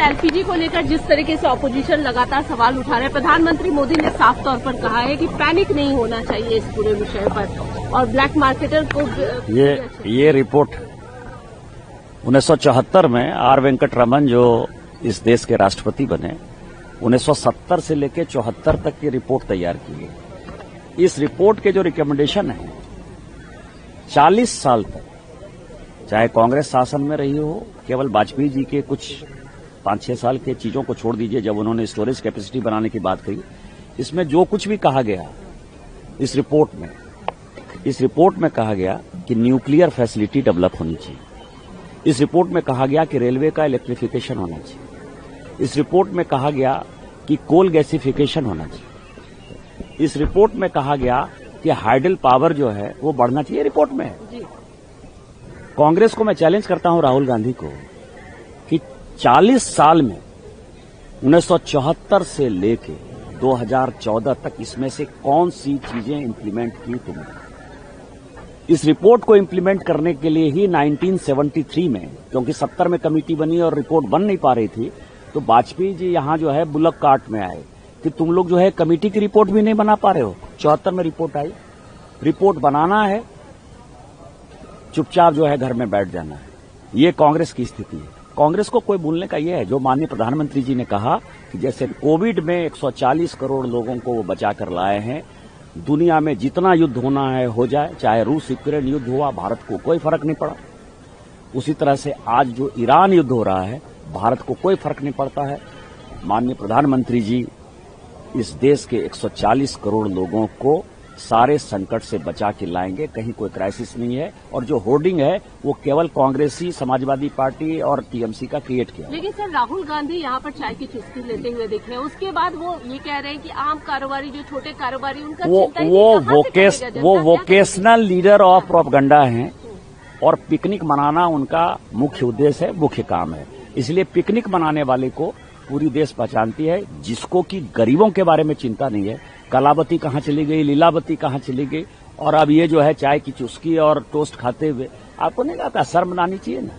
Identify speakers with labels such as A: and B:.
A: LPG को लेकर जिस तरीके से ऑपोजिशन लगातार सवाल उठा रहे हैं, प्रधानमंत्री मोदी ने साफ तौर पर कहा है कि पैनिक नहीं होना चाहिए इस पूरे विषय पर और ब्लैक मार्केटर को
B: ये रिपोर्ट 1974 में आर वेंकट रमन जो इस देश के राष्ट्रपति बने 1970 से लेकर 74 तक की रिपोर्ट तैयार की गई। इस रिपोर्ट के जो रिकमेंडेशन है 40 साल तक चाहे कांग्रेस शासन में रही हो, केवल वाजपेयी जी के कुछ 5-6 साल के चीजों को छोड़ दीजिए जब उन्होंने स्टोरेज कैपेसिटी बनाने की बात कही, इसमें जो कुछ भी कहा गया इस रिपोर्ट में कहा गया कि न्यूक्लियर फैसिलिटी डेवलप होनी चाहिए। इस रिपोर्ट में कहा गया कि रेलवे का इलेक्ट्रिफिकेशन होना चाहिए। इस रिपोर्ट में कहा गया कि कोल गैसिफिकेशन होना चाहिए। इस रिपोर्ट में कहा गया कि हाइडल पावर जो है वो बढ़ना चाहिए। रिपोर्ट में है। कांग्रेस को मैं चैलेंज करता हूं, राहुल गांधी को, कि 40 साल में 1974 से लेके 2014 तक इसमें से कौन सी चीजें इंप्लीमेंट की तुमने? इस रिपोर्ट को इंप्लीमेंट करने के लिए ही 1973 में, क्योंकि 70 में कमेटी बनी और रिपोर्ट बन नहीं पा रही थी, तो वाजपेयी जी यहां जो है बुलक कार्ट में आए कि तुम लोग जो है कमेटी की रिपोर्ट भी नहीं बना पा रहे हो। 74 में रिपोर्ट आई, रिपोर्ट बनाना है, चुपचाप जो है घर में बैठ जाना है। ये कांग्रेस की स्थिति है। कांग्रेस को कोई भूलने का ये है जो माननीय प्रधानमंत्री जी ने कहा कि जैसे कोविड में 140 करोड़ लोगों को वो बचा कर लाए हैं, दुनिया में जितना युद्ध होना है हो जाए, चाहे रूस यूक्रेन युद्ध हुआ, भारत को कोई फर्क नहीं पड़ा। उसी तरह से आज जो ईरान युद्ध हो रहा है, भारत को कोई फर्क नहीं पड़ता है। माननीय प्रधानमंत्री जी इस देश के 140 करोड़ लोगों को सारे संकट से बचा के लाएंगे। कहीं कोई क्राइसिस नहीं है। और जो होर्डिंग है वो केवल कांग्रेसी, समाजवादी पार्टी और टीएमसी का क्रिएट किया।
A: लेकिन सर, राहुल गांधी यहाँ पर चाय की चुस्की लेते हुए दिख रहे हैं। उसके बाद वो ये कह रहे हैं कि आम कारोबारी, जो छोटे कारोबारी, उनका
B: वो वोकेशनल लीडर ऑफ प्रोपगंडा हैं और पिकनिक मनाना उनका मुख्य उद्देश्य है, मुख्य काम है। इसलिए पिकनिक मनाने वाले को पूरी देश पहचानती है, जिसको कि गरीबों के बारे में चिंता नहीं है। कलावती कहाँ चली गई, लीलावती कहाँ चली गई, और अब ये जो है चाय की चुस्की और टोस्ट खाते हुए, आपको नहीं लगता शर्म आनी चाहिए ना?